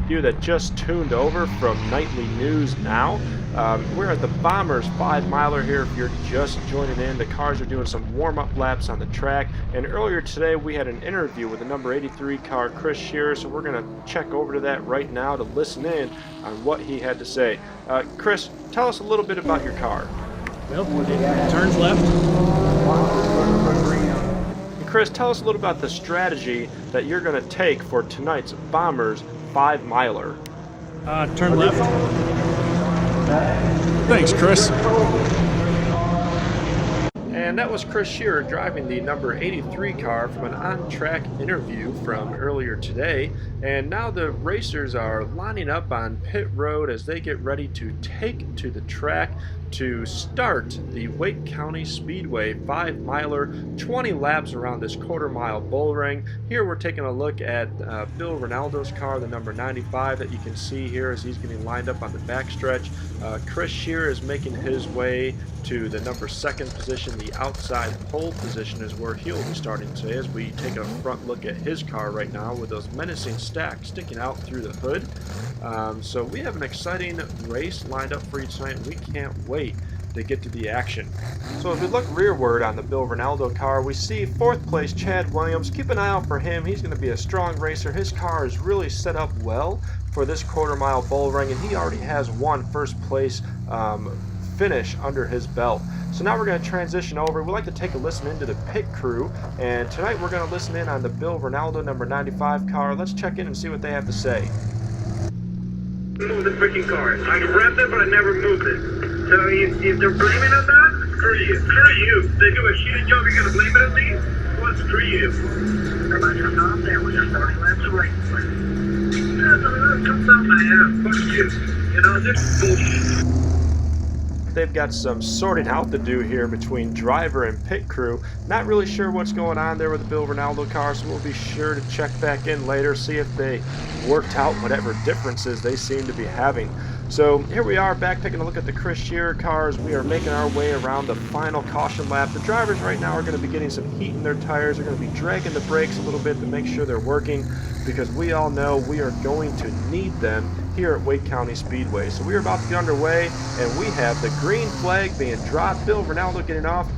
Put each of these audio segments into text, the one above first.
You that just tuned over from Nightly News Now. We're at the Bombers 5 miler here. If you're just joining in, the cars are doing some warm-up laps on the track. And earlier today, we had an interview with the number 83 car, Chris Shearer. So we're going to check over to that right now to listen in on what he had to say. Chris, tell us a little bit about your car. Well, it turns left. And Chris, tell us a little about the strategy that you're going to take for tonight's Bombers 5-miler. Turn left. Thanks, Chris. And that was Chris Shearer driving the number 83 car from an on-track interview from earlier today. And now the racers are lining up on pit road as they get ready to take to the track to start the Wake County Speedway 5-miler, 20 laps around this quarter-mile bull ring. Here we're taking a look at Bill Ronaldo's car, the number 95 that you can see here as he's getting lined up on the backstretch. Chris Shearer is making his way to the number 2nd position. The outside pole position is where he'll be starting today as we take a front look at his car right now with those menacing stacks sticking out through the hood. So we have an exciting race lined up for you tonight, and we can't wait to get to the action. So as we look rearward on the Bill Ronaldo car, we see 4th place Chad Williams. Keep an eye out for him. He's going to be a strong racer. His car is really set up well for this quarter-mile bull ring, and he already has one first place finish under his belt. So now we're going to transition over. We'd like to take a listen into the pit crew, and tonight we're going to listen in on the Bill Ronaldo number 95 car. Let's check in and see what they have to say. Move the freaking car. I grabbed it, but I never moved it. So if they're blaming on that, screw you. Screw you. They do a shitty job, you're gonna blame it on me? Well, screw you. Everybody come down there. We're just starting laps away. That comes out my ass. Fuck you. You know, this is bullshit. They've got some sorting out to do here between driver and pit crew. Not really sure what's going on there with the Bill Ronaldo car, so we'll be sure to check back in later, see if they worked out whatever differences they seem to be having. So here we are back taking a look at the Chris Shearer cars. We are making our way around the final caution lap. The drivers right now are going to be getting some heat in their tires. They're going to be dragging the brakes a little bit to make sure they're working, because we all know we are going to need them here at Wake County Speedway. So we are about to get underway, and we have the green flag being dropped. Bill Ronaldo getting off,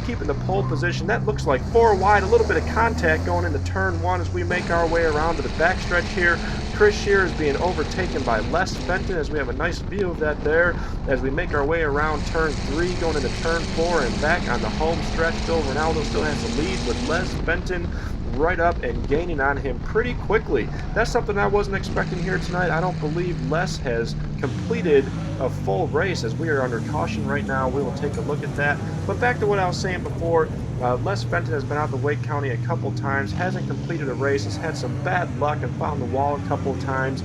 keeping the pole position. That looks like 4 wide, a little bit of contact going into turn 1 as we make our way around to the backstretch here. Chris Shearer is being overtaken by Les Fenton as we have a nice view of that there as we make our way around turn 3 going into turn 4 and back on the home stretch. Bill Ronaldo still has the lead with Les Fenton right up and gaining on him pretty quickly. That's something I wasn't expecting here tonight. I don't believe Les has completed a full race as we are under caution right now. We will take a look at that. But back to what I was saying before, Les Fenton has been out to Wake County a couple times, hasn't completed a race, has had some bad luck and found the wall a couple times.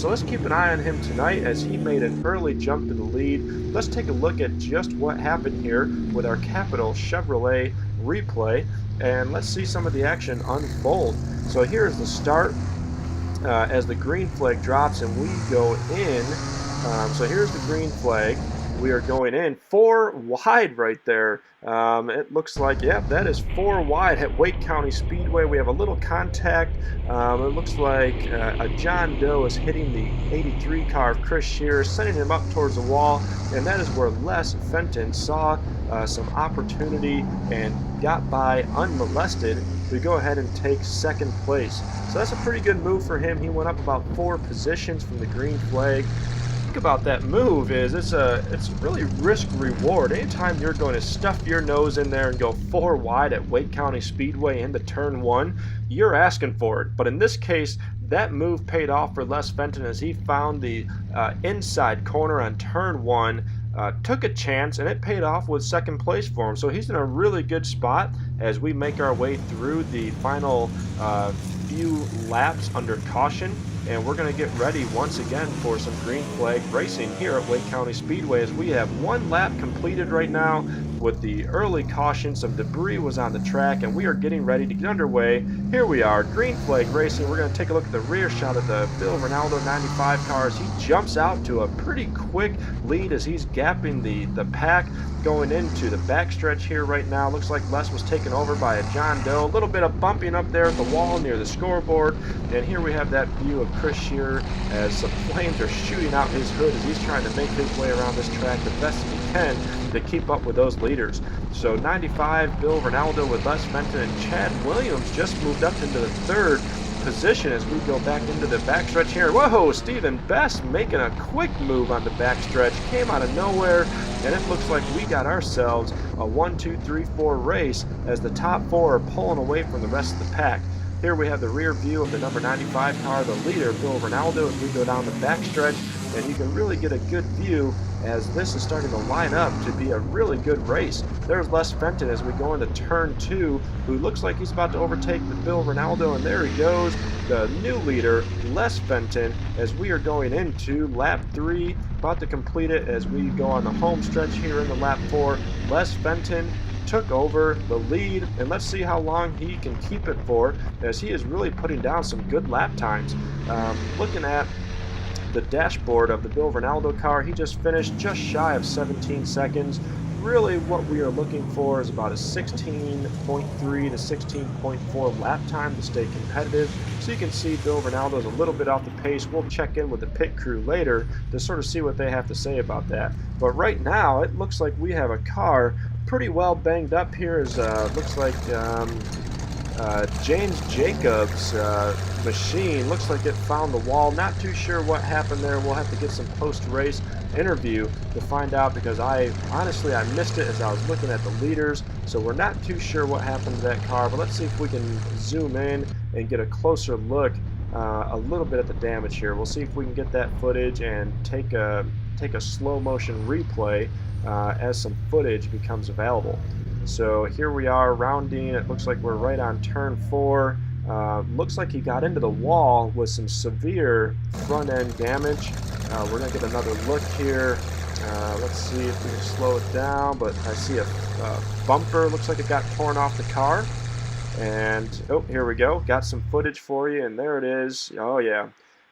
So let's keep an eye on him tonight as he made an early jump to the lead. Let's take a look at just what happened here with our Capital Chevrolet replay, and let's see some of the action unfold. So here's the start as the green flag drops and we go in. So here's the green flag. We are going in 4 wide right there. It looks like, yeah, that is 4 wide at Wake County Speedway. We have a little contact. It looks like a John Doe is hitting the 83 car of Chris Shearer, sending him up towards the wall, and that is where Les Fenton saw some opportunity and got by unmolested to go ahead and take 2nd place. So that's a pretty good move for him. He went up about 4 positions from the green flag. About that move is it's really risk reward. Anytime you're going to stuff your nose in there and go 4 wide at Wake County Speedway into turn 1, you're asking for it. But in this case, that move paid off for Les Fenton as he found the inside corner on turn 1, took a chance, and it paid off with 2nd place for him. So he's in a really good spot as we make our way through the final few laps under caution. And we're going to get ready once again for some green flag racing here at Wake County Speedway as we have 1 lap completed right now with the early caution. Some debris was on the track and we are getting ready to get underway. Here we are, green flag racing. We're going to take a look at the rear shot of the Bill Ronaldo 95 car as he jumps out to a pretty quick lead as he's gapping the pack going into the backstretch here right now. Looks like Les was taken over by a John Doe. A little bit of bumping up there at the wall near the scoreboard. And here we have that view of Chris Shearer as some flames are shooting out his hood as he's trying to make his way around this track the best he can to keep up with those leaders. So 95, Bill Ronaldo with Les Fenton, and Chad Williams just moved up into the third position as we go back into the backstretch here. Whoa, Stephen Best making a quick move on the backstretch, came out of nowhere, and it looks like we got ourselves a 1, 2, 3, 4 race as the top four are pulling away from the rest of the pack. Here we have the rear view of the number 95 car, the leader, Bill Ronaldo, as we go down the backstretch, and you can really get a good view as this is starting to line up to be a really good race. There's Les Fenton as we go into turn 2, who looks like he's about to overtake the Bill Ronaldo, and there he goes, the new leader, Les Fenton, as we are going into lap 3, about to complete it as we go on the home stretch here in the lap 4. Les Fenton took over the lead, and let's see how long he can keep it for, as he is really putting down some good lap times. Looking at the dashboard of the Bill Ronaldo car, he just finished just shy of 17 seconds. Really what we are looking for is about a 16.3 to 16.4 lap time to stay competitive. So you can see Bill Ronaldo's a little bit off the pace. We'll check in with the pit crew later to sort of see what they have to say about that. But right now it looks like we have a car pretty well banged up here. As looks like James Jacobs' machine looks like it found the wall. Not too sure what happened there. We'll have to get some post-race interview to find out, because I missed it as I was looking at the leaders, so we're not too sure what happened to that car. But let's see if we can zoom in and get a closer look a little bit at the damage here. We'll see if we can get that footage and take a slow motion replay as some footage becomes available. So here we are rounding. It looks like we're right on turn 4. Looks like he got into the wall with some severe front end damage. We're going to get another look here. Let's see if we can slow it down, but I see a bumper. Looks like it got torn off the car. And, oh, here we go. Got some footage for you, and there it is. Oh, yeah.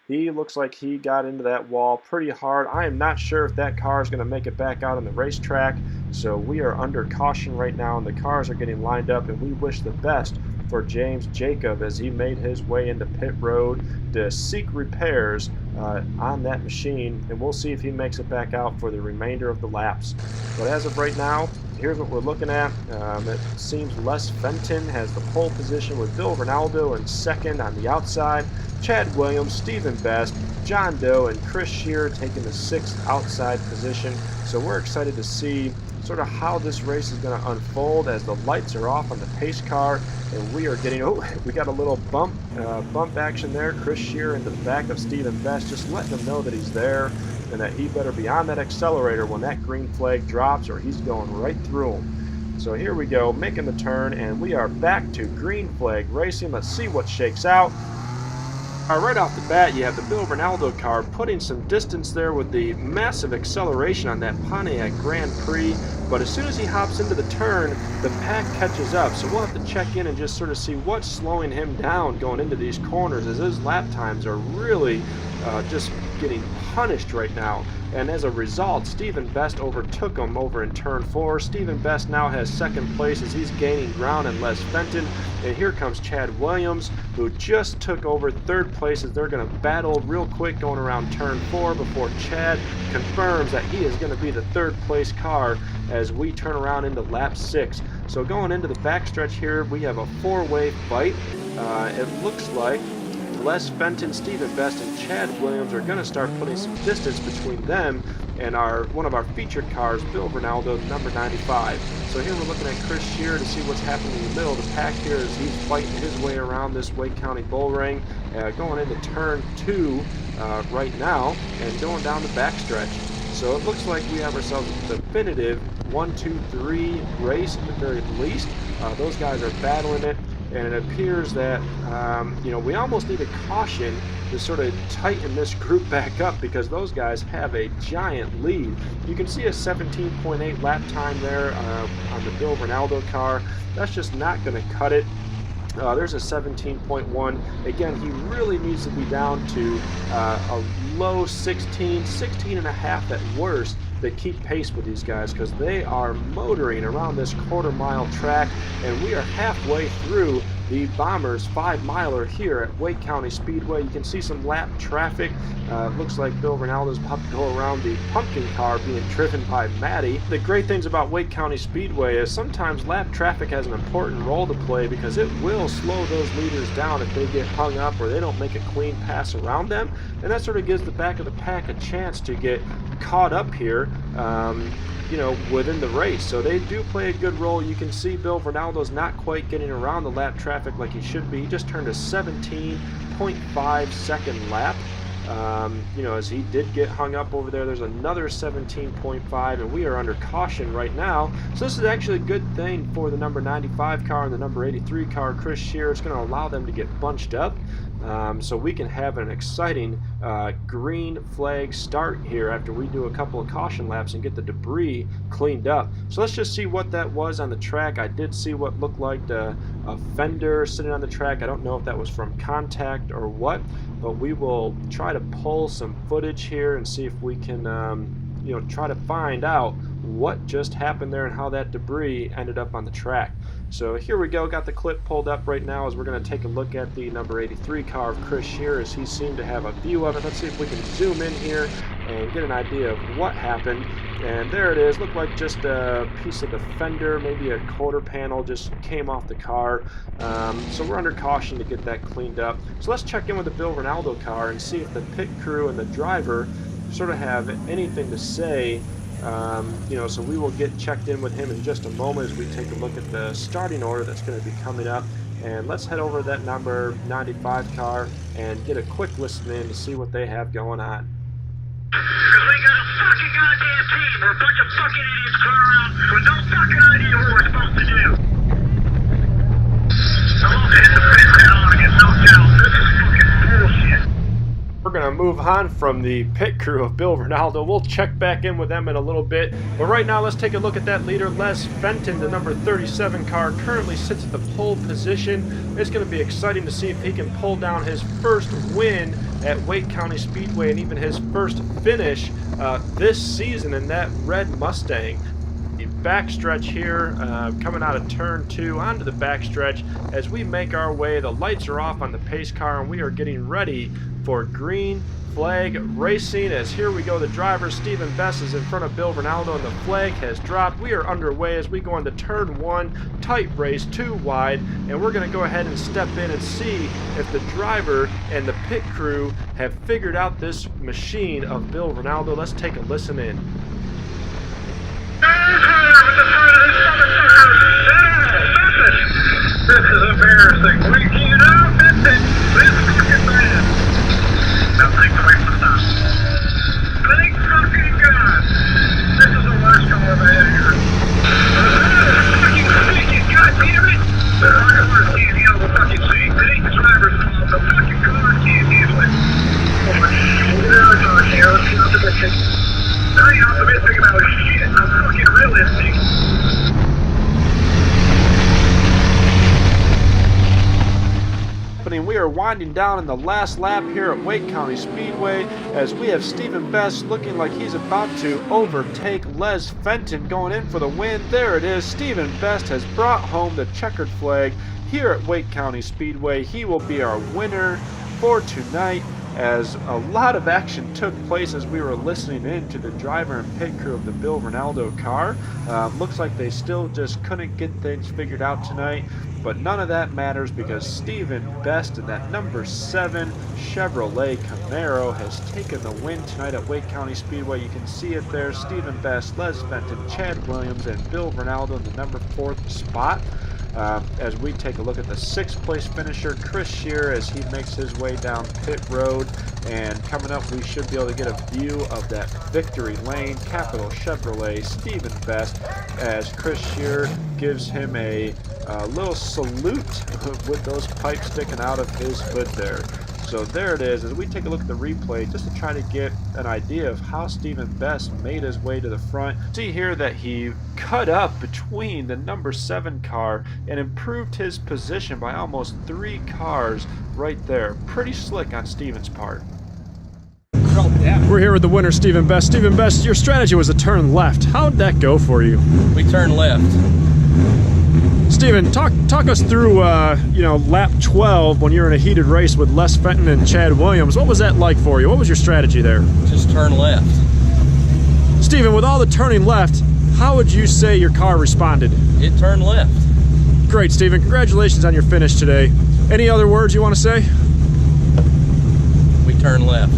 He looks like he got into that wall pretty hard. I am not sure if that car is going to make it back out on the racetrack, so we are under caution right now, and the cars are getting lined up, and we wish the best for James Jacob as he made his way into pit road to seek repairs on that machine, and we'll see if he makes it back out for the remainder of the laps. But as of right now, here's what we're looking at. It seems Les Fenton has the pole position with Bill Ronaldo in second on the outside. Chad Williams, Stephen Best, John Doe, and Chris Shearer taking the 6th outside position. So we're excited to see sort of how this race is going to unfold as the lights are off on the pace car, and we are getting, oh, we got a little bump action there. Chris Shearer into the back of Stephen Best, just letting him know that he's there and that he better be on that accelerator when that green flag drops, or he's going right through him. So here we go, making the turn, and we are back to green flag racing. Let's see what shakes out. Right off the bat, you have the Bill Ronaldo car putting some distance there with the massive acceleration on that Pontiac Grand Prix, but as soon as he hops into the turn, the pack catches up, so we'll have to check in and just sort of see what's slowing him down going into these corners, as his lap times are really just getting punished right now. And as a result, Stephen Best overtook him over in turn 4. Stephen Best now has second place as he's gaining ground on Les Fenton. And here comes Chad Williams, who just took over third place as they're going to battle real quick going around turn 4 before Chad confirms that he is going to be the third place car as we turn around into lap 6. So going into the backstretch here, we have a 4-way fight. It looks like Les Fenton, Stephen Best, and Chad Williams are going to start putting some distance between them and one of our featured cars, Bill Ronaldo, number 95. So here we're looking at Chris Shearer to see what's happening in the middle of the pack here as he's fighting his way around this Wake County bull ring, going into turn 2 right now and going down the backstretch. So it looks like we have ourselves a definitive 1, 2, 3 race at the very least. Those guys are battling it. And it appears that, we almost need a caution to sort of tighten this group back up, because those guys have a giant lead. You can see a 17.8 lap time there on the Bill Ronaldo car. That's just not going to cut it. There's a 17.1. Again, he really needs to be down to a low 16 and a half at worst to keep pace with these guys, because they are motoring around this quarter-mile track, and we are halfway through the Bombers 5-miler here at Wake County Speedway. You can see some lap traffic. Looks like Bill Ronaldo's about to go around the pumpkin car being driven by Maddie. The great things about Wake County Speedway is sometimes lap traffic has an important role to play because it will slow those leaders down if they get hung up or they don't make a clean pass around them, and that sort of gives the back of the pack a chance to get caught up here, you know, within the race. So they do play a good role. You can see Bill Ronaldo's not quite getting around the lap traffic like he should be. He just turned a 17.5 second lap. You know, as he did get hung up over there. There's another 17.5, and we are under caution right now. So this is actually a good thing for the number 95 car and the number 83 car, Chris Shear. It's going to allow them to get bunched up. So we can have an exciting green flag start here after we do a couple of caution laps and get the debris cleaned up. So let's just see what that was on the track. I did see what looked like a fender sitting on the track. I don't know if that was from contact or what, but we will try to pull some footage here and see if we can you know, try to find out what just happened there and how that debris ended up on the track. So here we go, got the clip pulled up right now as we're going to take a look at the number 83 car of Chris Shear as he seemed to have a view of it. Let's see if we can zoom in here and get an idea of what happened. And there it is, looked like just a piece of the fender, maybe a quarter panel just came off the car. So we're under caution to get that cleaned up. So let's check in with the Bill Ronaldo car and see if the pit crew and the driver sort of have anything to say. You know, so we will get checked in with him in just a moment as we take a look at the starting order that's going to be coming up. And let's head over to that number 95 car and get a quick listen in to see what they have going on. Because we got a fucking goddamn team. We're a bunch of fucking idiots going around with no fucking idea what we're supposed to do. So we'll hit the pit head on against no doubt. This is fucking bullshit. We're going to move on from the pit crew of Bill Ronaldo. We'll check back in with them in a little bit. But right now, let's take a look at that leader. Les Fenton, the number 37 car, currently sits at the pole position. It's going to be exciting to see if he can pull down his first win at Wake County Speedway and even his first finish this season in that red Mustang. The backstretch here, coming out of turn 2 onto the backstretch as we make our way. The lights are off on the pace car and we are getting ready for green flag racing. As here we go, the driver Stephen Best is in front of Bill Ronaldo and the flag has dropped. We are underway as we go into turn 1, tight race, 2 wide, and we're going to go ahead and step in and see if the driver and the pit crew have figured out this machine of Bill Ronaldo. Let's take a listen in. This is embarrassing. We can't outfit this fucking man. Nothing quite enough. Thank fucking God. This is the worst car I've had here. Fucking freaking goddamn it. The car can't handle the fucking thing. It ain't the driver's fault. The fucking car can't handle it. Oh my God. Let's get optimistic. I ain't optimistic about shit. I'm fucking realistic. We are winding down in the last lap here at Wake County Speedway as we have Stephen Best looking like he's about to overtake Les Fenton going in for the win. There it is. Stephen Best has brought home the checkered flag here at Wake County Speedway. He will be our winner for tonight, as a lot of action took place as we were listening in to the driver and pit crew of the Bill Ronaldo car. Looks like they still just couldn't get things figured out tonight, but none of that matters because Stephen Best in that number 7 Chevrolet Camaro has taken the win tonight at Wake County Speedway. You can see it there. Stephen Best, Les Fenton, Chad Williams, and Bill Ronaldo in the number 4th spot. As we take a look at the 6th place finisher, Chris Shear, as he makes his way down pit road. And coming up, we should be able to get a view of that victory lane, Capital Chevrolet, Stephen Best, as Chris Shear gives him a little salute with those pipes sticking out of his hood there. So there it is, as we take a look at the replay just to try to get an idea of how Stephen Best made his way to the front. See here that he cut up between the number 7 car and improved his position by almost 3 cars right there. Pretty slick on Stephen's part. We're here with the winner, Stephen Best. Stephen Best, your strategy was to turn left. How did that go for you? We turned left. Steven, talk us through, you know, lap 12 when you're in a heated race with Les Fenton and Chad Williams. What was that like for you? What was your strategy there? Just turn left. Steven, with all the turning left, how would you say your car responded? It turned left. Great, Steven. Congratulations on your finish today. Any other words you want to say? We turned left.